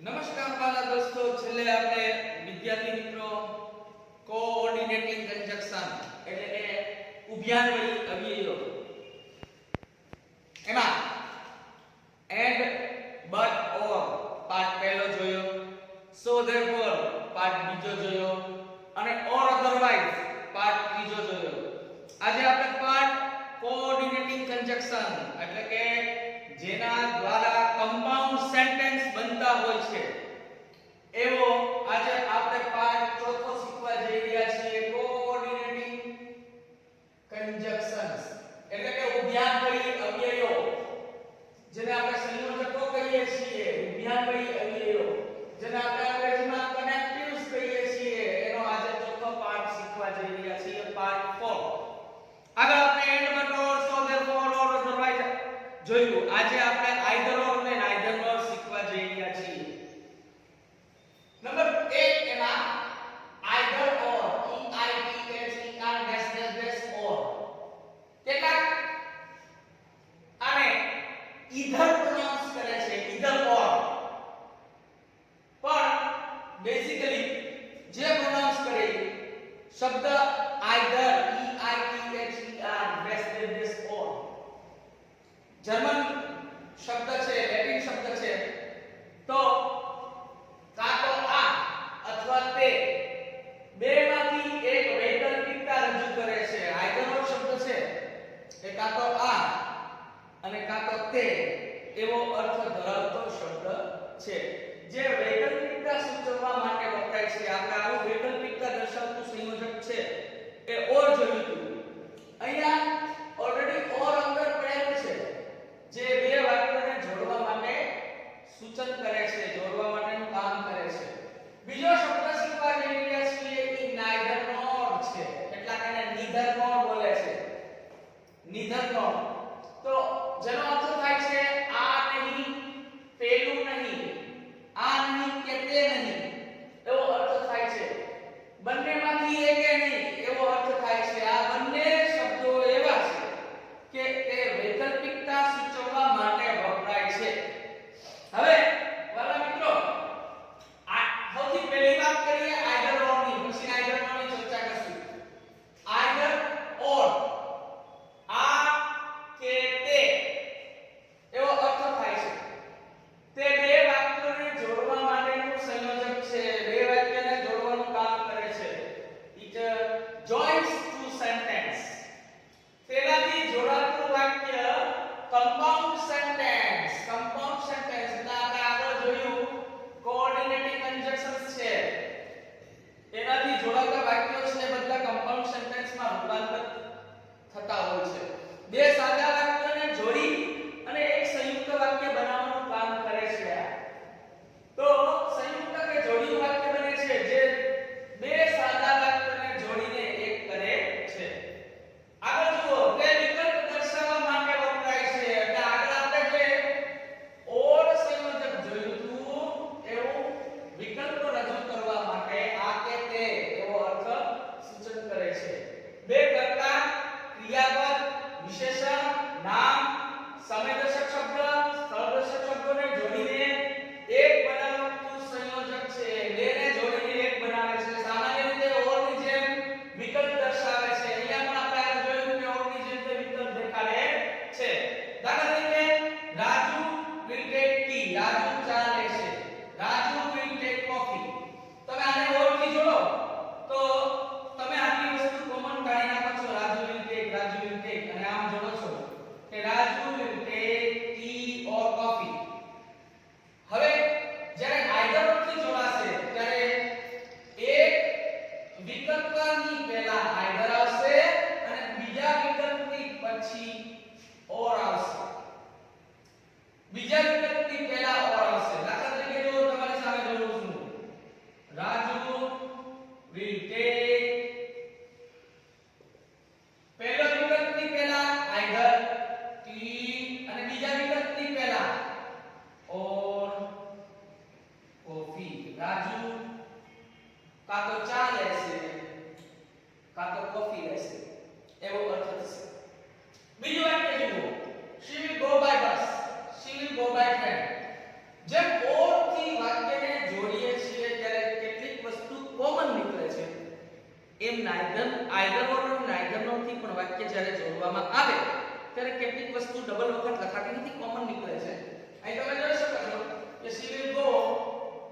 નમસ્કાર વાલા દોસ્તો, છેલ્લે આપણે વિદ્યાર્થી મિત્રો કોઓર્ડિનેટિંગ કન્જક્શન એટલે કે ઉભયાન્વયી અવયવો એમાં એન્ડ બટ ઓર પાર્ટ પહેલો જોયો, સો ધેરફોર પાર્ટ બીજો જોયો અને ઓર અધરવાઇઝ પાર્ટ ત્રીજો જોયો. આજે આપણે પાર્ટ કોઓર્ડિનેટિંગ કન્જક્શન એટલે કે જેના દ્વારા કમ્પાઉન્ડ સેન્ટેન્સ બનતા હોય છે એવો આજે આપણે પાર્ટ ચોથો શીખવા જઈ રહ્યા છીએ. કોઓર્ડિનેટિંગ કન્જક્શન્સ એટલે કે ઉભયાન્વયી અવયવો, જેને આપણે સંયોજકો કહીએ છીએ. ઉભયાન્વયી અવયવો જેને આપણે અંગ્રેજીમાં કનેક્ટિવ્સ કહીએ છીએ, એનો આજે ચોથો પાર્ટ શીખવા જઈ રહ્યા છીએ, પાર્ટ 4. આગળ આપણે and but or, so therefore, or otherwise જોયું. આજે આપણે આઇધર ઓર ને નાઇધર ઓર શીખવા જઈ રહ્યા છીએ. નંબર 1 એમાં આઇધર ઓર, EITHER ઓર. કેટલાક આને ઈધર પ્રોનાઉન્સ કરે છે, ઈધર ઓર, પણ બેઝિકલી જે પ્રોનાઉન્સ કરે શબ્દ આઇધર, EITHER ઓર જર્મન શબ્દ છે, લેટિન શબ્દ છે, તો કાં તો આ અથવા તે બેમાંથી એક વૈકલ્પિકતા રજૂ કરે છે. આઇધર ઓર શબ્દ છે એ કાં તો આ અને કાં તો તે એવો અર્થ ધરાવતો શબ્દ છે, જે વૈકલ્પિકતા સૂચવવા માટે વપરાય છે. આપણે આવું વૈકલ્પિકતા દર્શાવતું સંયોજક છે એ ઓર જોયું હતું. અહીંયા ઓલરેડી ઓર અંદર પડેલું છે, જે બે વાક્યોને જોડવા માટે સૂચન કરે છે, જોડવા માટેનું કામ કરે છે. બીજો શબ્દ શીખવા જઈ રહ્યા છીએ એ નાઇધર નોર છે. કેટલાક એને નીધર નોર બોલે છે, નીધર નોર. તો જેનો અર્થ થાય છે આ નહીં, પેલું નહીં, આ નહીં કે તે નહીં, એવો અર્થ થાય છે. બંનેમાંથી એકે નહીં એવો અર્થ થાય છે. આ બંને શબ્દો એવા છે કે તે વૈકલ્પિકતા સૂચવવા માટે વપરાય છે. હવે વાલા મિત્રો, આ સૌથી પહેલી વાત કરીએ આઇધર ઓર ની, પછી આઇધર ઓર ની ચર્ચા કરશું. આઇધર ઓર, આ કે તે એવો અર્થ થાય છે. તે બે વાક્યોને જોડવા માટેનું સંયોજક છે, બે વાક્યને જોડવાનું કામ કરે છે. It joins two sentence. તેનાથી જોડાતું વાક્ય કમ્પાઉન્ડ સેન્ટેન્સ. કમ્પાઉન્ડ સેન્ટેન્સ એટલે આપણે આગળ જોયું કોઓર્ડિનેટિંગ કન્જક્શન્સ છે, એનાથી જોડાતા વાક્યો છે બધા કમ્પાઉન્ડ સેન્ટેન્સમાં રૂપાંતર થતા હોય છે. બે સાદા વાક્યોને જોડી અને એક સંયુક્ત વાક્ય બનાવવાનું કામ કરે છે. તો સંયુક્ત કે જોડીનું વાક્ય બને છે જે બે સાદા વાક્યોને જોડીને એક કરે છે. આગળ જુઓ, તે વિકલ્પ દર્શાવવા માટે વપરાય છે. એટલે આગળ આપણે જે ઓર સંયોજક જોયું હતું એવું વિકલ્પ રજૂ કરવા માટે આ કે તે એવો અર્થ સૂચન કરે છે. બે કર્તા, ક્રિયાપદ, વિશેષણ, નામ, સમયદર્શક શબ્દ, સ્થળદર્શક શબ્દોને જોડીને એક બનાવતું સંયોજક છે. બેને જોડીને એક બનાવે છે. સામાન્ય રીતે ઓરની જેમ વિકલ્પ દર્શાવે છે. અહીંયા પણ આપણે જોયું કે ઓરની જેમ તે વિકલ્પ દેખાડે છે. દાખલા તરીકે Raju will take tea, Raju ચા લેશે. Raju will take coffee. તમે આને ઓરથી જોડો તો તમે આટલી વસ્તુ કોમન કાઢી નાખો છો. રાજુ will take અને આમ જોડો છો કે Raju will take tea or coffee. હવે જ્યારે આઇધર ઓરથી જોડાશે ત્યારે એક વિકલ્પની પહેલા આઇધર આવશે અને બીજા વિકલ્પની પછી ઓર આવશે. બીજા વિકલ્પની પહેલા ઓર આવશે. કરવામાં આવે ત્યારે કેટલીક વસ્તુ ડબલ વખત લખાતી નથી, કોમન નીકળે છે. અહીં તમે જોઈ શકો છો કે she will go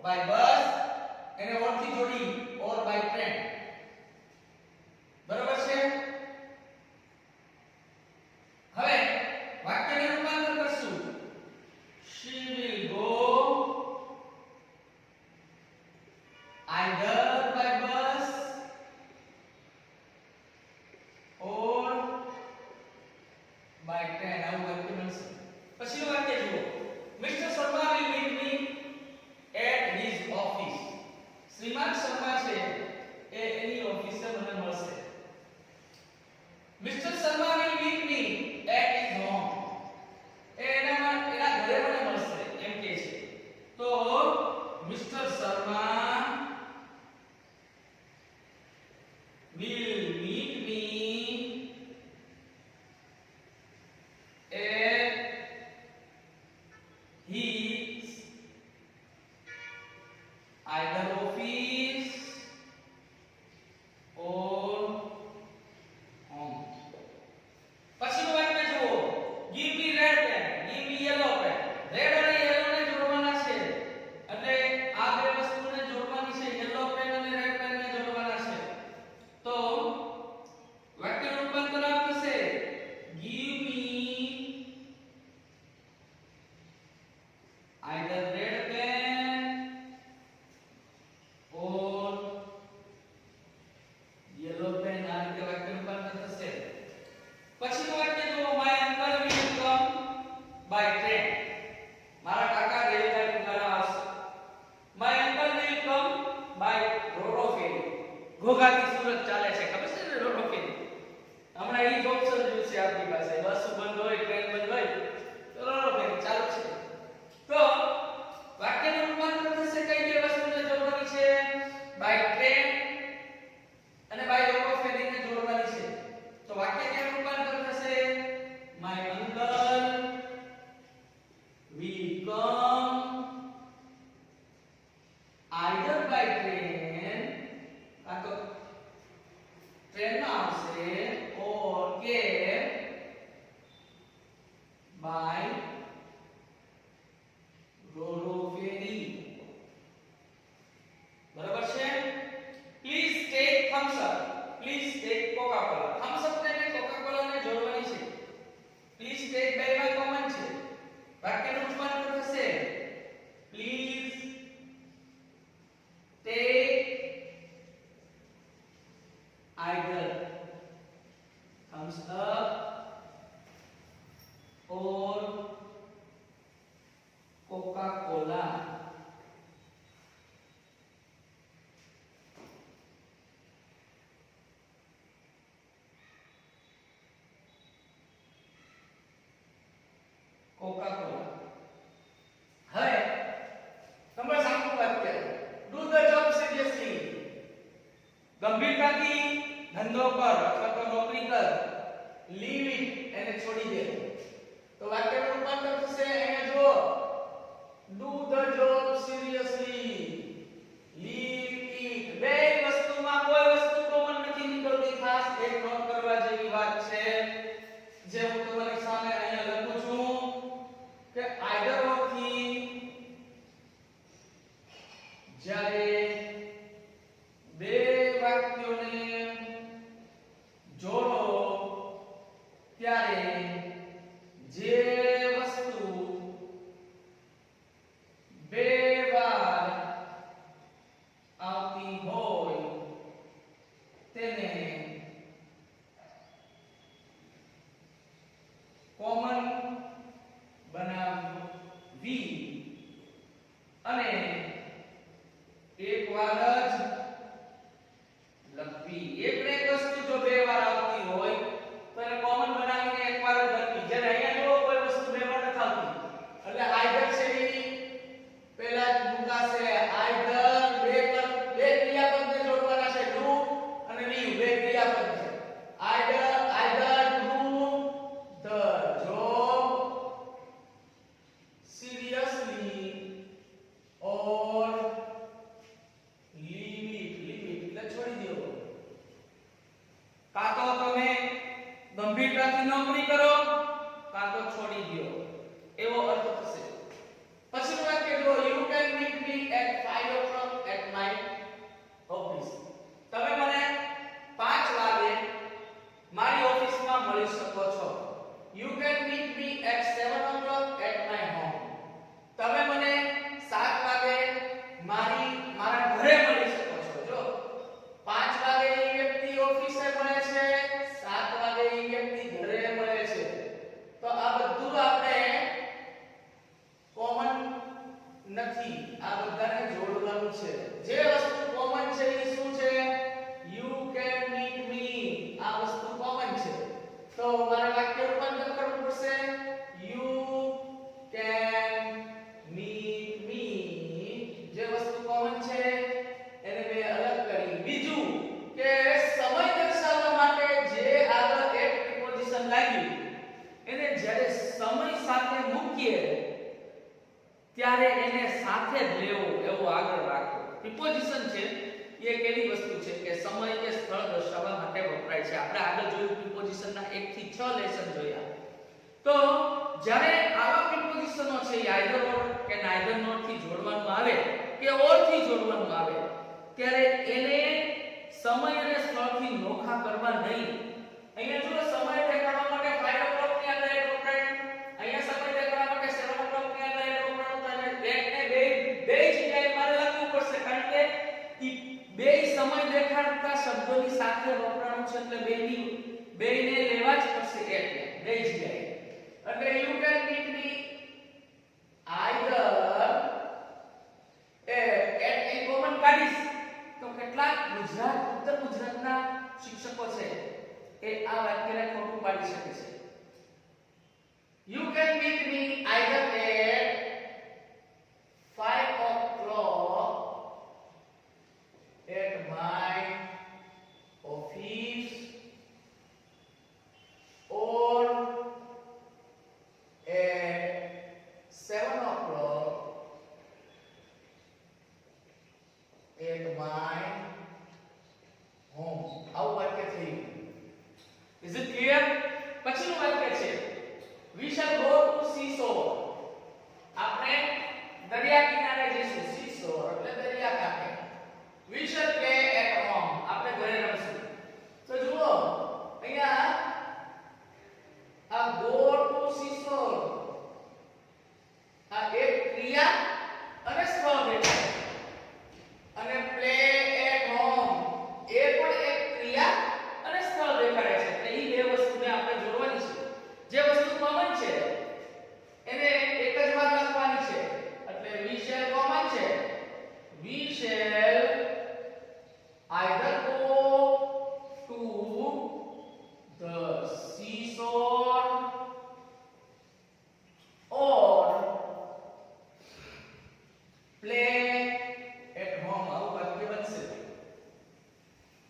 by bus એને or થી જોડી or by train. બરાબર છે. હવે વાક્યને રૂપાંતર કરશું. she will go either by bus or by train. આવું વાક્ય બનશે. પછીનું વાક્ય જુઓ. Mr. Sharma will meet me at his office. શ્રીમાન શર્મા છે એ એની ઓફિસે મને મળશે. Mr. Sharma will meet me at his home. એના ઘરે મને મળશે એમ કહે છે. તો Mr. Sharma will meet me at his either office or home. પછીનું વાક્ય જુઓ. give me red pen, give me yellow pen. Red અને yellow ને જોડવાના છે એટલે આ બે વસ્તુને જોડવાની છે. yellow pen અને red pen ને જોડવાના છે. તો વાક્ય રૂપાંતર આ થશે give me either red pen or yellow pen. આ રીતે વાક્ય રૂપાંતર થશે. પછીનું વાક્ય જુઓ. my uncle will come by train. મારા કાકા રેલગાડી દ્વારા આવશે. my uncle will come by ro-ro ferry. ઘોઘાથી Surat ચાલે છે, ખબર છે ને રો-રો ferry. હમણાં ઈ જ ઓપ્શન જોયું છે આપણી પાસે. બસ બંધ હોય, ટ્રેન બંધ હોય તો રો-રો ferry ચાલુ છે. તો વાક્યનું રૂપાંતર થશે કઈ બે વસ્તુને જોડવાની છે? બાય ટ્રેન અને બાય રો-રો ferry ને જોડવાની છે. તો વાક્ય કેવું રૂપાંતર થશે? my uncle will come either by train, કાં તો ટ્રેનમાં આવશે, or કે by ro-ro ferry. બરાબર છે. Please take Thums up, please take Coca Cola. Thums up ને કોકા કોલા ને જોડવાની છે. પ્લીઝ ટેક બે બાય કોમન છે. વાક્યનું રૂપાંતર થશે please take either thumbs up or coca cola. coca cola. હવે નંબર 7 નું વાક્ય. do the job seriously. ગંભીરતાથી ધંધો કર અથવા તો નોકરી કર. leave it એને છોડી દે. તો વાક્યનું રૂપાંતર થશે અહીંયા જુઓ. do the job seriously, leave it. બે વસ્તુમાં કોઈ વસ્તુ કોમન નથી નીકળતી. ખાસ એક નોટ કરવા જેવી વાત છે જે હું તમારી સામે અહીંયા લખું છું કે either or થી જ્યારે બે વાક્યોને જોડો ત્યારે જે વસ્તુ બે વાર આવતી હોય તેને કોમન બનાવવી અને એક વાર જ લખવી. એક ને એક વસ્તુ જો બે વાર આવતી હોય તો એને કોમન બનાવીને એક વાર જ લખવી. જ્યારે અહીંયા જો કોઈ વસ્તુ બે વાર નથી આવતી એટલે આઈધર છે ઈ પહેલા જ મુકાશે. આઈધર બે ક્રિયાપદને જોડવાના છે. ડુ અને લીવ બે ક્રિયાપદ છે. Either do the job seriously or આ બધાને જોડવાનું છે. જે વસ્તુ કોમન છે એ શું છે? યુ કેન મીટ મી. આ વસ્તુ કોમન છે તો મારે વાક્ય રૂપાંતર કરવું પડશે. યુ કેન મીટ મી. જે વસ્તુ કોમન છે એને મેં અલગ કરી. બીજું કે સમય દર્શાવવા માટે જે આગળ એક પ્રિપોઝિશન લાગ્યું એને જ્યારે સમય સાથે મૂકીએ ત્યારે એને સાથે જ લેવો એવું આગળ રાખો. પ્રિપોઝિશન છે એ એક એવી વસ્તુ છે કે સમય કે સ્થળ દર્શાવવા માટે વપરાય છે. આપણે આગળ જોયું પ્રિપોઝિશનના 1 થી 6 લેસન જોયા. તો જ્યારે આવા પ્રિપોઝિશનો છે એ આઈધર ઓર કે નાઈધર નોટ થી જોડવાનું આવે કે ઓર થી જોડવાનું આવે ત્યારે એને સમય અને સ્થળથી નોખા કરવા નહીં. અહીંયા જો સમય દેખાડવા માટે 5 o'clock ની અંદર એક વપરાય, અહીંયા સમય દેખાડવા માટે 7 o'clock ની અંદર એક વપરાય. તો એને બે જગ્યાએ મારે લખવું પડશે કારણ કે બે સમય દેખાડતા શબ્દોની સાથે વપરાણું છે એટલે બેને લેવા જ પડશે એટલે બે જગ્યાએ. એટલે you can meet me either at a common કાઢીશ તો કેટલાક ઉત્તર ગુજરાતના શિક્ષકો છે એ આ વાક્યને ખોટું પાડી શકે છે. You can meet me either at 5 o'clock at my office or at 7 o'clock at my home. આવું વાક્ય થયું. Is it clear? પછીનું વાક્ય છે we shall go to seashore. આપણે દરિયા કિનારે જઈશું. seashore એટલે દરિયા કાંઠે. We shall play at home. આપણે ઘરે રમશું. તો જુઓ અહીંયા આ go to seashore આ એક ક્રિયા અને સ્થળ દેખાય અને play at home એ પણ એક ક્રિયા અને સ્થળ દેખાડે છે. એટલે એ બે વસ્તુને આપણે જોડવાની છે. જે વસ્તુ કોમન છે એને એક જ વાર લખવાની છે. એટલે we shall કોમન છે. we shall either go to the seashore or play at home. આવું વાક્ય બનશે.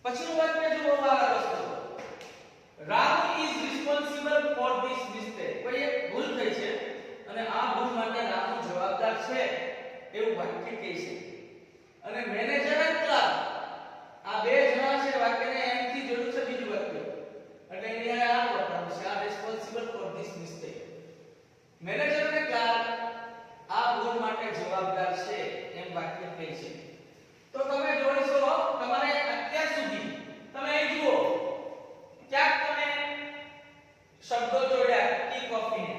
પછીનું વાક્ય જુઓ આ વસ્તુ Ram is responsible for this mistake. કોઈ એક ભૂલ થઈ છે અને આ ભૂલ માટે રામ જવાબદાર છે એવું વાક્ય કહે છે. અને મેનેજર અને ક્લાર્ક આ બે જણા છે વાક્યને એમ થી જોડ્યું છે બીજું વાક્ય એટલે અહીંયા આ વપરાયું છે આ responsible for this mistake. Manager અને ક્લાર્ક આ ભૂલ માટે જવાબદાર છે એમ વાક્ય કહે છે. તો તમે જોડશો તમારે અત્યાર સુધી તમે અહીં જુઓ ક્યાંક તમે શબ્દો જોડ્યા ટી કોફીને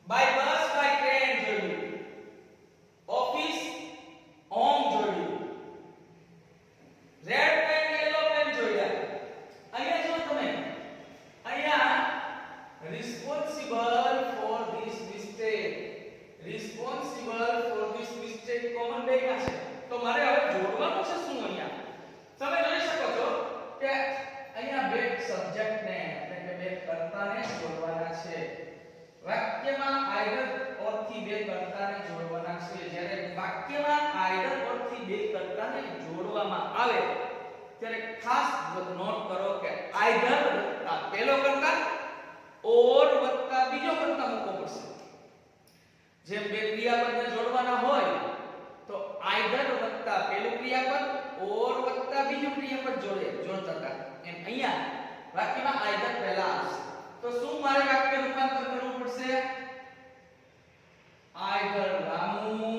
બાય બસ બાય ટ્રેન જોડ્યું, ઓફિસ હોમ જોડ્યું, રેડ પેન યેલો પેન જોડ્યા. અહીંયા જો તમે અહીંયા responsible for this mistake common બેમાં છે. તો મારે હવે જોડવાનું છે શું? અહીંયા તમે જોઈ શકો છો કે અહીંયા બે સબ્જેક્ટને એટલે કે બે કર્તાને જોડવાના છે. વાક્યમાં આઈધર ઓર થી બે કર્તાને જોડવાના છે. જ્યારે વાક્યમાં આઈધર ઓર થી બે કર્તાને જોડવામાં આવે ત્યારે ખાસ નોટ કરો કે આઈધર વત્તા પહેલો કર્તા ઓર વત્તા બીજો કર્તા મૂકવો પડશે. જેમ બે ક્રિયાપદને જોડવાના હોય તો આઈધર વત્તા પહેલું ક્રિયાપદ ઓર વત્તા બીજું ક્રિયાપદ જોડતા હતા એમ અહીંયા વાક્યમાં આઈધર પહેલા આવશે. તો શું મારે વાક્ય રૂપાંતર કરવું પડશે? Either Ramu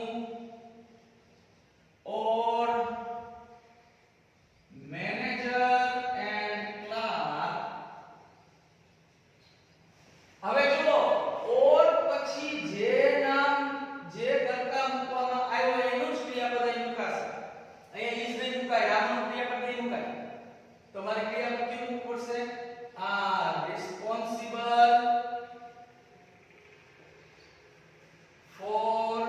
or manager and clerk. હવે જુઓ or પછી જે નામ જે કર્તા મૂકવામાં આવ્યો એનું જ ક્રિયાપદ અહીં મુકાશે. અહીંયા is નહીં મુકાય, રામનું ક્રિયાપદ નહીં મુકાય. તો મારે ક્રિયાપદ કેવું મૂકવું પડશે? are responsible for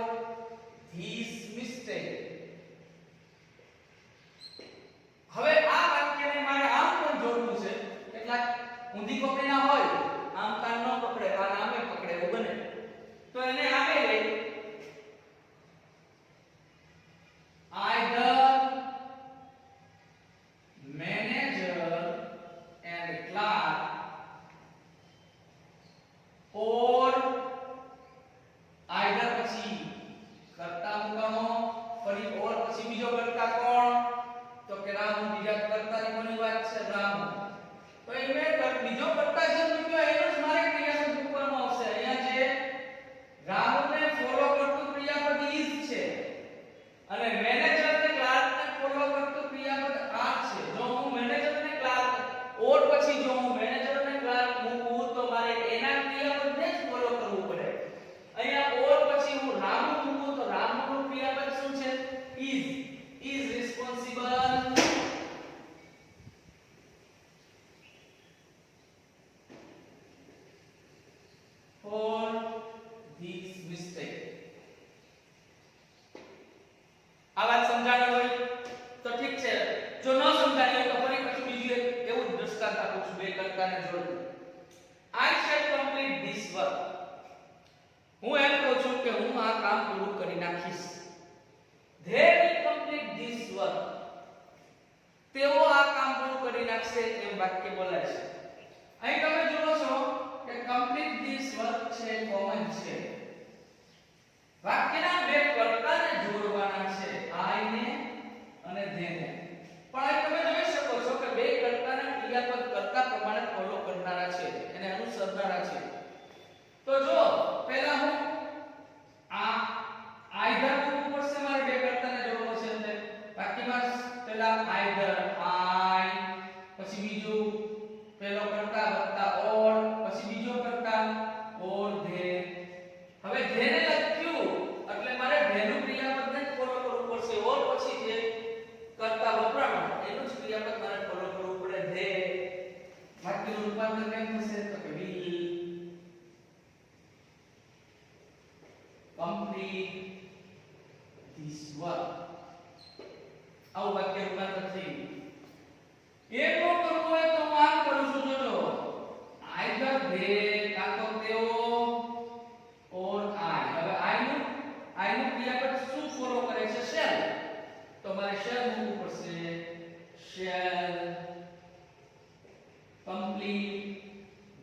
અને મેનેજર અને ક્લાર્ક ને ફોલો કરતું ક્રિયાપદ આ છે. જો હું મેનેજર અને ક્લાર્ક ઓર પછી જો હું મેનેજર અને ક્લાર્ક મૂકું તો મારે એના ક્રિયાપદને જ ફોલો કરવું પડે. અહીંયા ઓર પછી હું રામુ મૂકું તો રામુનું ક્રિયાપદ શું છે? is responsible for this mistake. આ વાત સમજાણી હોય તો ઠીક છે. જો ન સમજાણી હોય તો ફરી પછી બીજું એક એવું જ દ્રષ્ટાંત આપું છું બે કર્તાને જોડું. I shall complete this work. હું એમ કહું છું કે હું આ કામ પૂરું કરી નાખીશ. They will complete this work. તેઓ આ કામ પૂરું કરી નાખશે એમ વાક્ય બોલાય છે. અહીં તમે જુઓ છો કે complete this work છે કોમન છે. વાક્યના બે કર્તાને જોડવાના છે I ને અને they ને. પણ અહીં તમે જોઈ શકો છો કે બે કર્તાના ક્રિયાપદ કર્તા પ્રમાણે ફોલો કરનારા છે એને અનુસરનારા છે. તો જો પહેલા હું આ either મૂકવું પડશે મારે બે કર્તાને જોડવો છે એટલે વાક્યમાં પહેલા either I પછી બીજું પહેલો કર્તા વત્તા or પછી બીજો કર્તા or they. હવે they ને લખ્યું એટલે મારે they નું ક્રિયાપદને જ ફોલો કરવું પડશે. or પછી જે કર્તા વપરાણ એનું જ ક્રિયાપદ મારે ફોલો કરવું પડે they. વાક્યનું રૂપાંતર કેમ થશે તો કે will complete this work. આવું વાક્ય રૂપાંતર થયું. એ નો કરવું હોય તો હું આમ કરું છું. જોજો either they કાં તો તેઓ or I. હવે I નું ક્રિયાપદ શું ફોલો કરે છે? shall. તો મારે shall મૂકવું પડશે. shall complete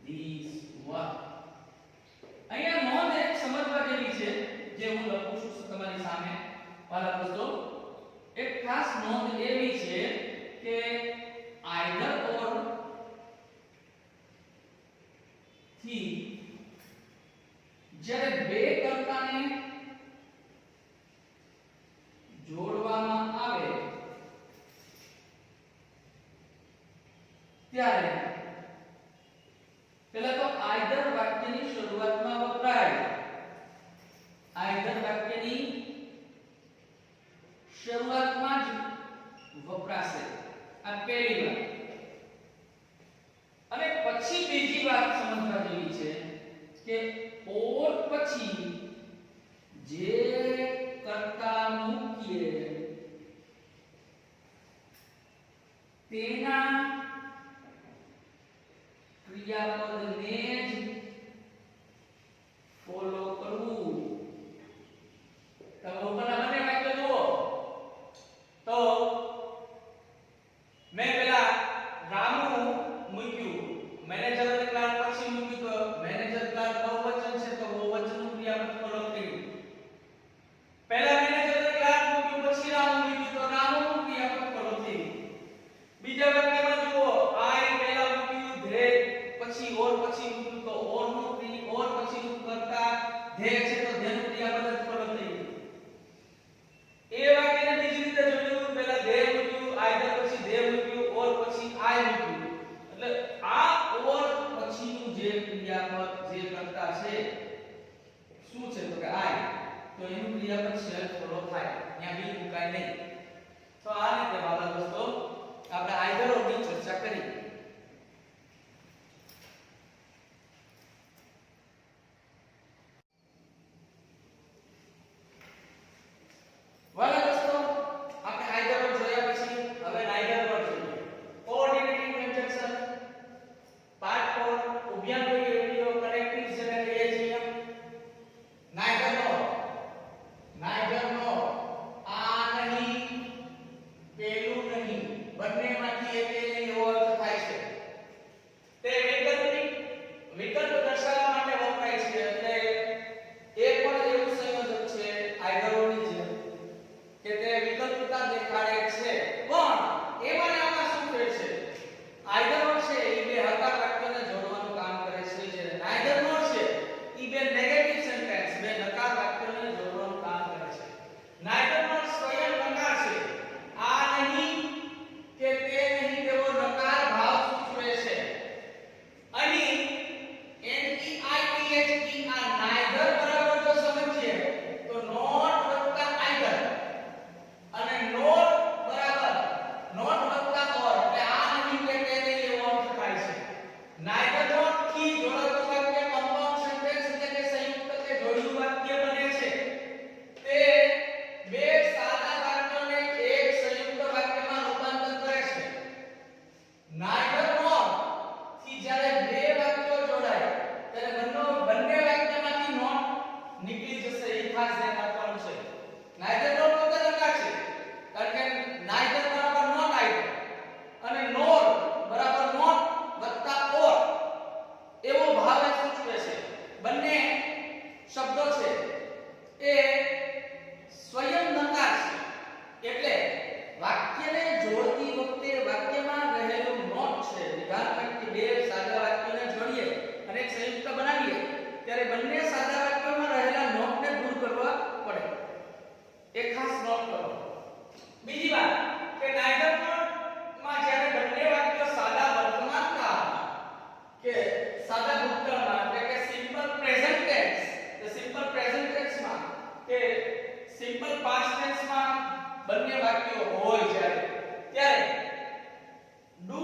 this work. અહીંયા નોંધ એક સમજવા જેવી છે જે હું લખું છું તમારી સામે વાલા દોસ્તો. એક ખાસ નોંધ એવી છે કે either or થી જ્યારે બે કર્તાને જોડવામાં આવે ત્યારે પહેલા તો either વાક્યની શરૂઆતમાં વપરાય. either વાક્યની શરૂઆતમાં જ વપરાશે. આ પહેલી વાત. અને પછી બીજી વાત સમજવા જેવી છે કે or પછી જે કર્તા મૂકીએ તેના ક્રિયાપદને જ ફોલો કરવું. તમે ઉપરના બંને વાક્ય જુઓ તો મેં પેલા રામુ મૂક્યું મેનેજર અને ક્લાર્ક પછી મૂક્યું તો મેનેજર ક્લાર્ક બહુવચન છે તો બહુવચનનું ક્રિયાપદ ફોલો કર્યું. પહેલા મેનેજર અને ક્લાર્ક મૂક્યું પછી રામુ મૂક્યું તો રામુનું ક્રિયાપદ ફોલો થયું. બીજા વાક્યમાં જુઓ I પહેલા મૂક્યું they પછી or પછી મૂક્યું તો or પછીનું કર્તા they છે તો they નું ક્રિયાપદ ફોલો થયું. એ વાક્યને બીજી રીતે જોયું પહેલા they મૂક્યું either પછી they મૂક્યું or પછી I મૂક્યું. એટલે આ or પછીનું જે ક્રિયાપદ જે કર્તા છે શું છે તો કે I તો એનું ક્રિયાપદ shall ફોલો થાય. અહીંયા બી મુકાય નહીં. તો આ રીતે વાલા દોસ્તો આપણે either or ની ચર્ચા કરી. વાલા દોસ્તો આપણે either or જોયા પછી હવે neither or જોઈએ. કોઓર્ડિનેટિંગ કન્જંક્શન પાર્ટ 4 ઉભયાન્વયી રેડિયો કનેક્ટિવ જેને કહીએ છીએ. neither no આ નહીં પેલું નહીં બંનેમાંથી એક સિમ્પલ પાસ્ટ ટેન્સ માં બંને વાક્યો હોય જ્યારે ત્યારે ડુ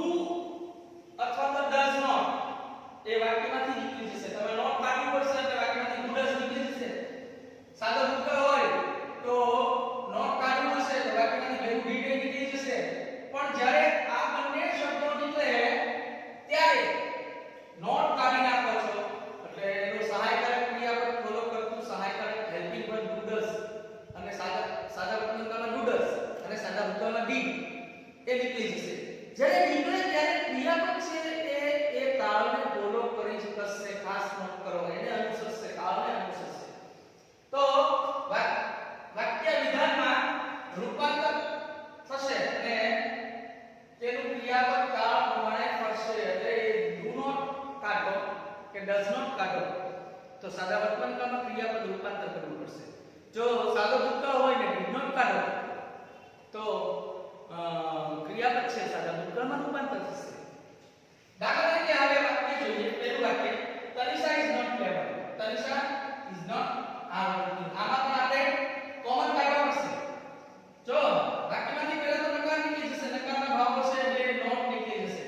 અથવા તો ડઝ નોટ એ વાક્યમાંથી નીકળી જશે. તમે નોટ કાઢવું પડશે એટલે વાક્યમાંથી ડુ ડઝ નીકળી જશે. સાદો ભૂતકાળ હોય તો નોટ કાઢવું હશે તો વાક્યમાંથી ભેગું ડીડ નીકળી જશે. પણ જ્યારે આ બંને શબ્દો નીકળે ત્યારે નોટ કાઢી નાખો છો એટલે એનો સહાયકારક ક્રિયાપદ ફોલો કરતું સહાયકારક હેલ્પિંગ વર્બ ડુ ડઝ અને સાદા ભૂતકાળમાં ડુ ડઝ અને સાદા ભૂતકાળમાં ડીડ એ નીકળી જશે. જ્યારે નીકળે ત્યારે ક્રિયાપદ છે એ કાળને ફોલો કરી જ કરશે. ખાસ નોટ કરો એને અનુસરશે, કાળને અનુસરશે. તો વાક્ય વિધાનમાં રૂપાંતર થશે અને તેનું ક્રિયાપદ કાળ પ્રમાણે ફરશે. એટલે ડુ નોટ કાઢો કે ડઝ નોટ કાઢો તો સાદા વર્તમાન કાળમાં ક્રિયાપદ રૂપાંતર કરવું પડશે. જો સાદો ભૂતકાળ હોય ને ડીડ નોટ કાઢો તો ક્રિયાપદ છે સાદા ભૂતકાળમાં રૂપાંતર થશે. દાખલા તરીકે હવે વાક્ય જોઈએ. પહેલું વાક્ય Tanisha is not clever. Tanisha is not hardworking. આમાં પણ આપણે કોમન કાઢવા પડશે. જો વાક્યમાંથી પહેલા તો નકાર નીકળી જશે. નકારના ભાવો છે બે નોટ નીકળી જશે.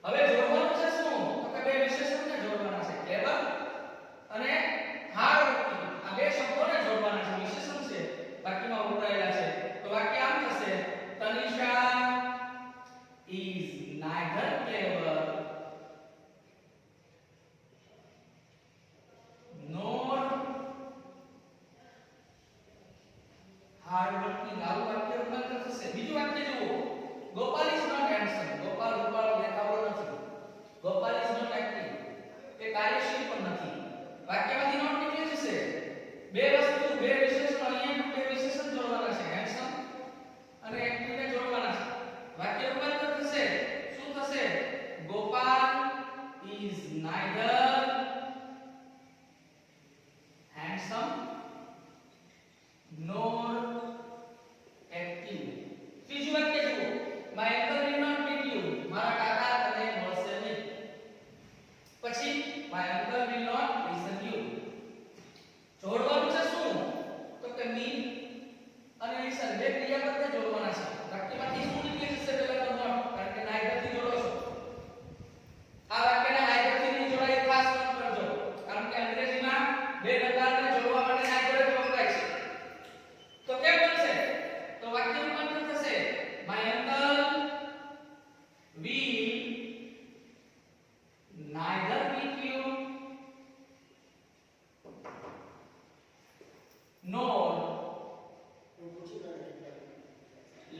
હવે જોડવાનું છે શું તો કે બે વિશેષણને જોડવાના છે. ક્લેવર અને હાર્ડવર્કિંગ આ બે શબ્દોને જોડવાના છે. વિશેષણ છે વાક્યમાં વપરાયેલા છે. તો વાક્ય આમ થશે Tanisha is neither clever nor hardworking. આવું વાક્ય રૂપાંતર થશે. બીજું વાક્ય જુઓ. Gopal is not handsome. Gopal દેખાવડો નથી. Gopal is not active. એ કાર્યશીલ પણ નથી. વાક્યમાંથી નોટ નીકળી જશે. બે વસ્તુ બે વિશેષણ અહીંયા બે વિશેષણ જોડવાના છે. handsome અને active ને જોડવાના છે. વાક્ય રૂપાંતર થશે. શું થશે? Gopal is neither handsome nor active. ત્રીજું વાક્ય જુઓ. my uncle will not meet you. મારા કાકા તને મળશે નહીં. પછી my uncle will not listen you. જોડવાનું છે શું તો કે meet અને listen બે ક્રિયાપદને જોડવાના છે. વાક્યમાંથી શું નીકળી જશે? પહેલા તો નોટ કારણ કે neither થી જોડો છો. આ વાક્યને neither થી નહીં જોડાય ખાસ નોટ કરજો કારણ કે અંગ્રેજીમાં બે નકારને જોડવા માટે neither જ વપરાય છે. તો કેમ બનશે? તો વાક્ય રૂપાંતર થશે my uncle will neither meet you nor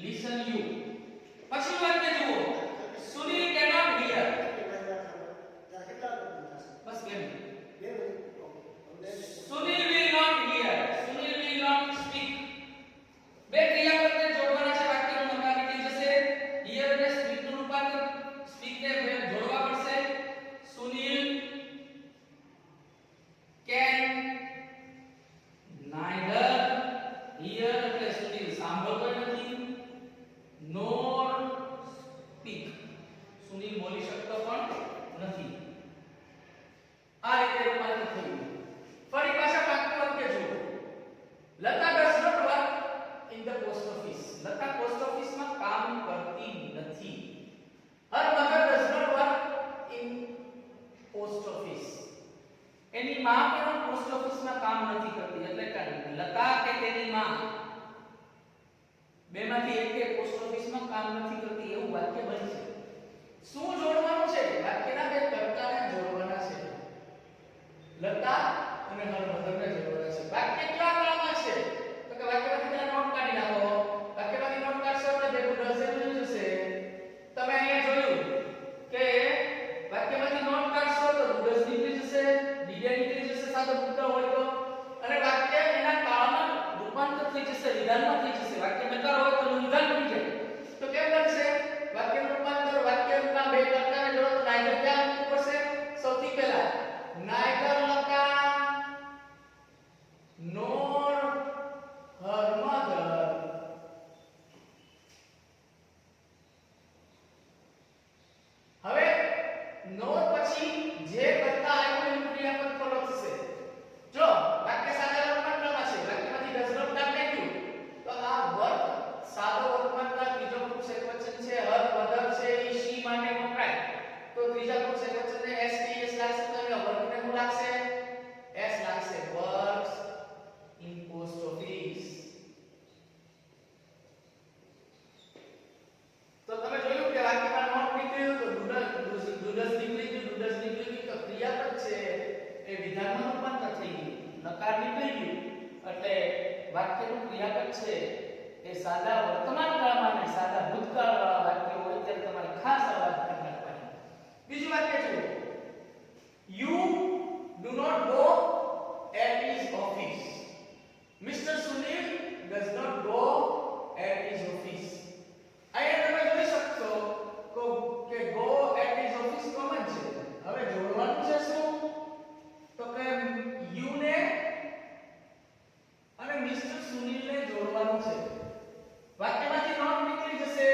listen you. પછી વાક્ય જુઓ. Sunil cannot hear. બસ કેમ? Sunil will not hear. Sunil will not speak. બે ક્રિયાપદને જોડવાના છે. વાક્યનો નકાર નીકળી જશે. hear અને speak નું રૂપાંતર speak ને જોડવા પડશે. સુનિલ can neither hear એટલે સુનિલ સાંભળતો નથી nor speak સુનિલ બોલી શકતો પણ નથી. આ રીતે રૂપાંતર થયું. ફરી પાછા વાક્ય જુઓ. Lata does not work in the post office. Lata post ઓફિસમાં કામ કરતી નથી. her mother does not work in post office. એની માં પણ પોસ્ટ ઓફિસમાં કામ નથી કરતી. એટલે કે લતા કે તેની માં બેમાંથી એકે પોસ્ટ ઓફિસમાં કામ નથી કરતી એવું વાક્ય બનશે. શું જોડવાનું છે? વાક્યના બે કર્તાને જોડવાના છે. લતા અને her mother ને જોડવાના છે. વાક્ય કેવા કાળમાં છે તો કે વાક્યમાંથી પેલા નોટ કાઢી નાખો. વાક્યમાંથી નોટ કાઢશો એટલે ભેગું ડઝ મળી જશે. તમે અહીંયા જોયું કે વાક્યમાંથી નોટ કાઢશો તો ડઝ નીકળી જશે, ડીડ નીકળી જશે સાદો ભૂતકાળ હોય તો, અને વાક્ય એના કાળમાં રૂપાંતર થઈ જશે, વિધાનમાં થઈ જશે. વાક્ય નકાર હોય તો વિધાન બની જાય. તો કેમ બનશે? વાક્યનું રૂપાંતર વાક્યના બે કર્તાને જોડો તો neither ક્યાં મૂકવું પડશે? સૌથી પહેલા neither Lata nor her mother હવે નોર પછી જે કર્તા આવ્યું એનું ક્રિયાપદ ફોલો થશે. જો વાક્ય સાદા રૂપાંતરમાં છે. વાક્યમાંથી does not કાઢી ક્રિયાપદ છે એ સાદા વર્તમાન કાળમાં અને સાદા ભૂતકાળવાળા વાક્ય હોય ત્યારે તમારે ખાસ આ વાત ધ્યાન રાખવાની. બીજું વાક્ય જુઓ. You do not go at his office. Mr. Sunil does not go at his office. અહીંયા તમે જોઈ શકશો કે go at his office common છે. હવે જોડવાનું છે શું? તો કે you ને અને મિસ્ટર સુનિલ ને જોડવાનું છે. વાક્યમાંથી નોટ નીકળી જશે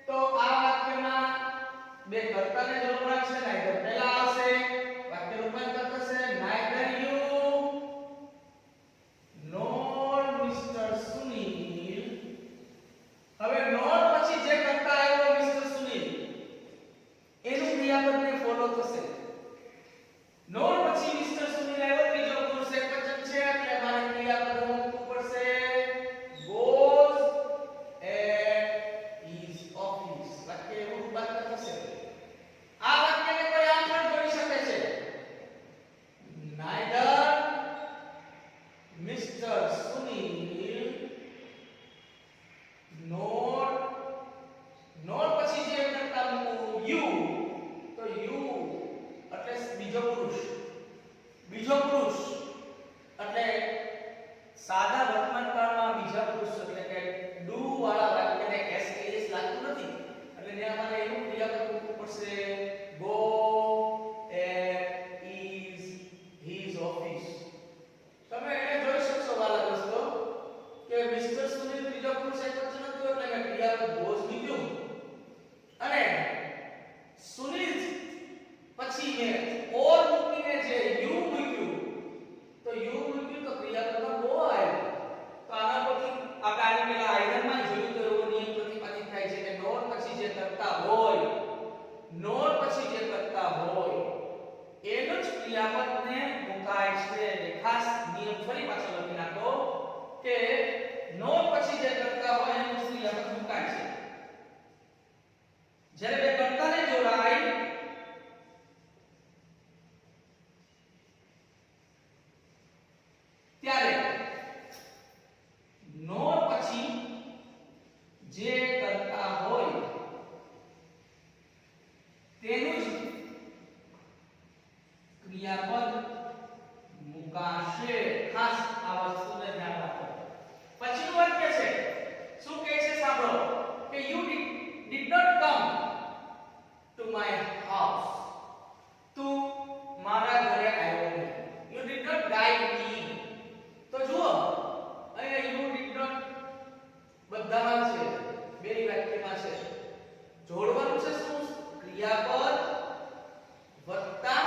તો આ વાક્યમાં બે કર્તાને જોડવાના છે. નાઈધર પહેલા આવશે, વાક્ય રૂપાંતર થશે neither you nor Mr. Sunil. હવે નોર પછી જે કર્તા આવ્યો મિસ્ટર સુનિલ એનું ક્રિયાપદને ફોલો થશે. નોર પછી મિસ્ટર સુનિલ આવ્યો, ત્રીજો પુરુષ એકવચન છે એટલે મારે ક્રિયાપદ મૂકવું પડશે goes at his office. વાક્ય એવું રૂપાંતર થશે. આ વાક્યને કોઈ આમ પણ જોડી શકે છે neither Mr. Sunil nor પછી જે કરતા મૂકવું you, તો you એટલે બીજો પુરુષ એટલે સાદા વર્તમાન કાળમાં બીજા પુરુષ એટલે કે do વાળા વાક્યને s લાગતું નથી એટલે ત્યાં મારે એવું ક્રિયાપદ મૂકવું પડશે go at his office. તમે એને જોઈ શકશો વાલા દોસ્તો કે મિસ્ટર સુનિલ ત્રીજો પુરુષ એકવચન હતું એટલે મેં ક્રિયાપદ goes મૂક્યું અને સુનિલ પછી મેં or મૂકીને જે you મૂક્યું તો ક્રિયાપદમાં go આવ્યો. તો આના પરથી આપણે આની પહેલા આઈધરમાં જોયું તો એવો નિયમ પ્રતિપાદિત થાય છે કે નોર પછી જે કરતા હોય એનું જ ક્રિયાપદને મુકાય છે. ખાસ નિયમ ફરી પાછો લખી નાખો કે નોર પછી જે કરતા હોય એનું જ ક્રિયાપદ મુકાય છે. જ્યારે બે કર્તાને જોડાય ત્યારે નોર પછી જે કરતા હોય તેનું જ ક્રિયાપદ મુકાશે. ખાસ આ વસ્તુને ધ્યાન રાખો. પછીનું વાક્ય છે શું કહે છે સાંભળો કે you did not come to my house. તું મારા ઘરે આવ્યો નહીં. you did not guide me. તો જુઓ અહીંયા you did not બધામાં છે, બે વાક્યમાં છે. જોડવાનું છે શું? ક્રિયાપદ વત્તા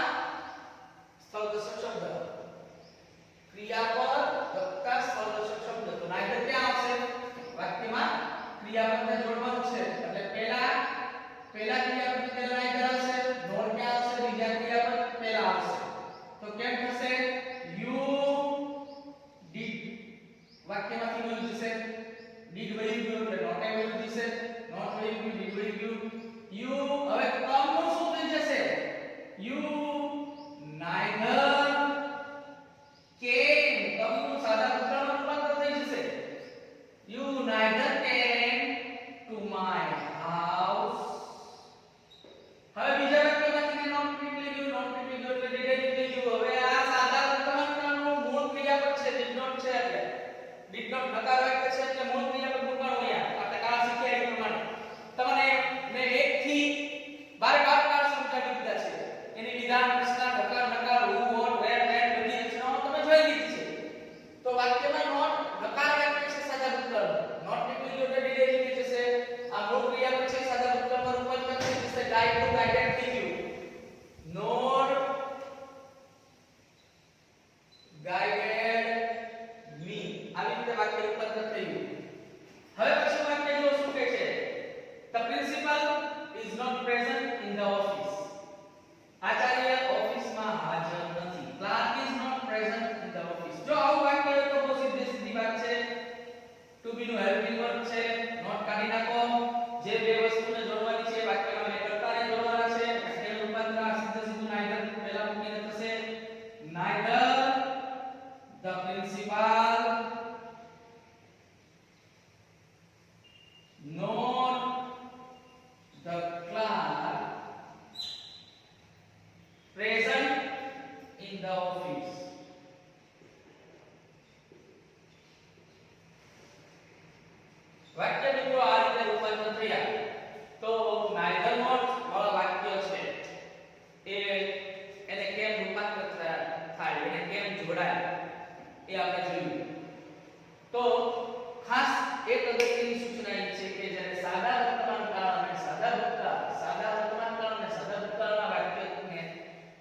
સ્થળદર્શક શબ્દ. ક્રિયાપદ વત્તા સ્થળદર્શક શબ્દ. તો neither ક્યાં આવશે? વાક્યમાં ક્રિયાપદને જોડવાનું છે એટલે પહેલા ક્રિયાપદ પહેલા neither આવશે, નોર ક્યાં આવશે? બીજા ક્રિયાપદ પહેલા આવશે. તો કેમ થશે? you did વાક્યમાંથી વયું જશે, did વયું ગયું એટલે not વયું જશે, not વયું ગયું did વયું ગયું. you હવે come નું શું થઈ જશે? you neither came. come નું સાદા ભૂતકાળમાં રૂપાંતર થઈ જશે. you neither came to my house. હવે બીજા વાક્યમાંથી નોટ નીકળી ગયું એટલે did નીકળી ગયું. હવે આ સાદા વર્તમાન કાળનું મૂળ ક્રિયાપદ છે did not છે એટલે did not નકાર વાક્ય છે એટલે મૂળ ક્રિયાપદ મૂકવાનું. અહીંયા આપણે કાળ શીખ્યા એ પ્રમાણે તમને મેં 1 થી 12 કાળ સમજાવી દીધા છે. એની વિધાન, પ્રશ્ન, નકાર, who, what વાક્ય મિત્રો આ રીતે રૂપાંતર થયા. તો neither nor વાળા વાક્ય છે એને કેમ રૂપાંતર થાય, એને કેમ જોડાય એ આપણે જોયું. તો ખાસ એક અગત્યની સૂચના એ છે કે જ્યારે સાદા વર્તમાનકાળ અને સાદા વર્તમાનકાળ અને સાદા ભૂતકાળના વાક્યને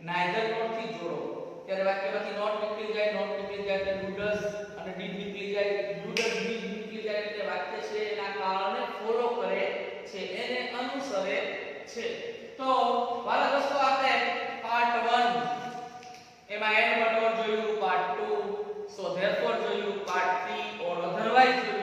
neither nor થી જોડો ત્યારે વાક્યમાંથી નોટ નીકળી જાય એટલે do does અને did નીકળી જાય, do does did નીકળી જાય એટલે વાક્ય છે એના કારણે ફોલો કરે છે, એને અનુસરે છે. તો વાલા દોસ્તો આપણે પાર્ટ 1 એમાં એન્ડ વર્ડ જોયું, પાર્ટ 2 સો ધેરફોર જોયું, પાર્ટ 3 ઓર અધરવાઇઝ